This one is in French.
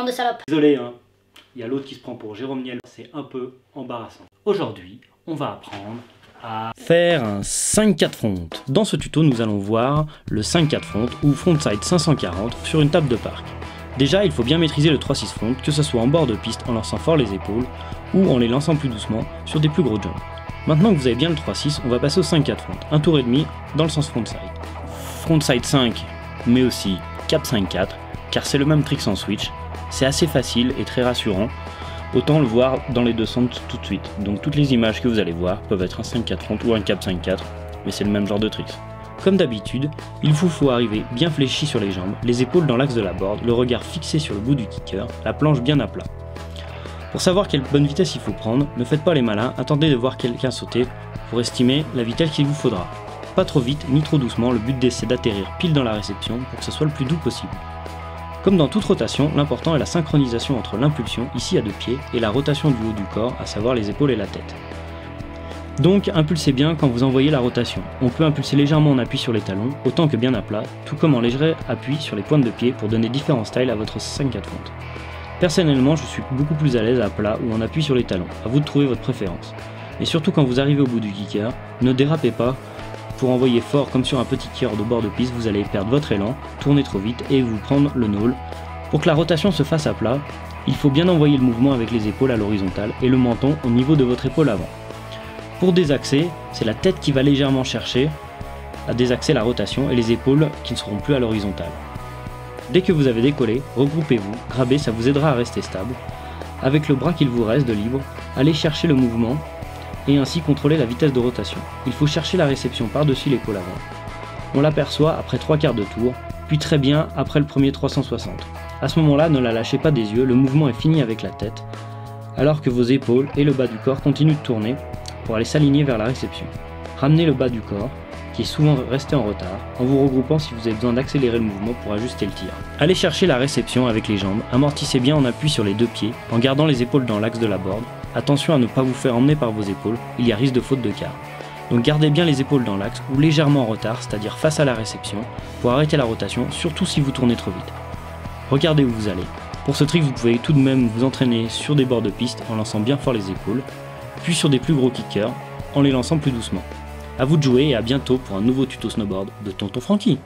bande de salopes. Désolé, hein. Il y a l'autre qui se prend pour Jérôme Niel, c'est un peu embarrassant. Aujourd'hui, on va apprendre à faire un 5-4 front. Dans ce tuto, nous allons voir le 5-4 front ou frontside 540 sur une table de parc. Déjà, il faut bien maîtriser le 3-6 front, que ce soit en bord de piste en lançant fort les épaules ou en les lançant plus doucement sur des plus gros jumps. Maintenant que vous avez bien le 3-6, on va passer au 5-4 front, un tour et demi dans le sens frontside. Frontside 5, mais aussi cap 5-4, car c'est le même trick sans switch. C'est assez facile et très rassurant, autant le voir dans les deux sens tout de suite. Donc toutes les images que vous allez voir peuvent être un 5-4 front ou un cap 5-4, mais c'est le même genre de tricks. Comme d'habitude, il vous faut arriver bien fléchi sur les jambes, les épaules dans l'axe de la board, le regard fixé sur le bout du kicker, la planche bien à plat. Pour savoir quelle bonne vitesse il faut prendre, ne faites pas les malins, attendez de voir quelqu'un sauter pour estimer la vitesse qu'il vous faudra. Pas trop vite ni trop doucement, le but c'est d'atterrir pile dans la réception pour que ce soit le plus doux possible. Comme dans toute rotation, l'important est la synchronisation entre l'impulsion, ici à deux pieds, et la rotation du haut du corps, à savoir les épaules et la tête. Donc impulsez bien quand vous envoyez la rotation. On peut impulser légèrement en appui sur les talons, autant que bien à plat, tout comme en léger appui sur les pointes de pied pour donner différents styles à votre 5-4 front. Personnellement, je suis beaucoup plus à l'aise à plat ou en appui sur les talons, à vous de trouver votre préférence. Et surtout quand vous arrivez au bout du kicker, ne dérapez pas. Pour envoyer fort comme sur un petit kicker de bord de piste, vous allez perdre votre élan, tourner trop vite et vous prendre le nôle. Pour que la rotation se fasse à plat, il faut bien envoyer le mouvement avec les épaules à l'horizontale et le menton au niveau de votre épaule avant. Pour désaxer, c'est la tête qui va légèrement chercher à désaxer la rotation et les épaules qui ne seront plus à l'horizontale. Dès que vous avez décollé, regroupez-vous, grabez, ça vous aidera à rester stable. Avec le bras qu'il vous reste de libre, allez chercher le mouvement et ainsi contrôler la vitesse de rotation. Il faut chercher la réception par-dessus l'épaule avant. On l'aperçoit après 3/4 de tour, puis très bien après le premier 360. À ce moment-là, ne la lâchez pas des yeux, le mouvement est fini avec la tête, alors que vos épaules et le bas du corps continuent de tourner pour aller s'aligner vers la réception. Ramenez le bas du corps, qui est souvent resté en retard, en vous regroupant si vous avez besoin d'accélérer le mouvement pour ajuster le tir. Allez chercher la réception avec les jambes, amortissez bien en appui sur les deux pieds, en gardant les épaules dans l'axe de la board. Attention à ne pas vous faire emmener par vos épaules, il y a risque de faute de quart. Donc gardez bien les épaules dans l'axe ou légèrement en retard, c'est-à-dire face à la réception, pour arrêter la rotation, surtout si vous tournez trop vite. Regardez où vous allez. Pour ce trick, vous pouvez tout de même vous entraîner sur des bords de piste en lançant bien fort les épaules, puis sur des plus gros kickers en les lançant plus doucement. A vous de jouer et à bientôt pour un nouveau tuto snowboard de Tonton Franky.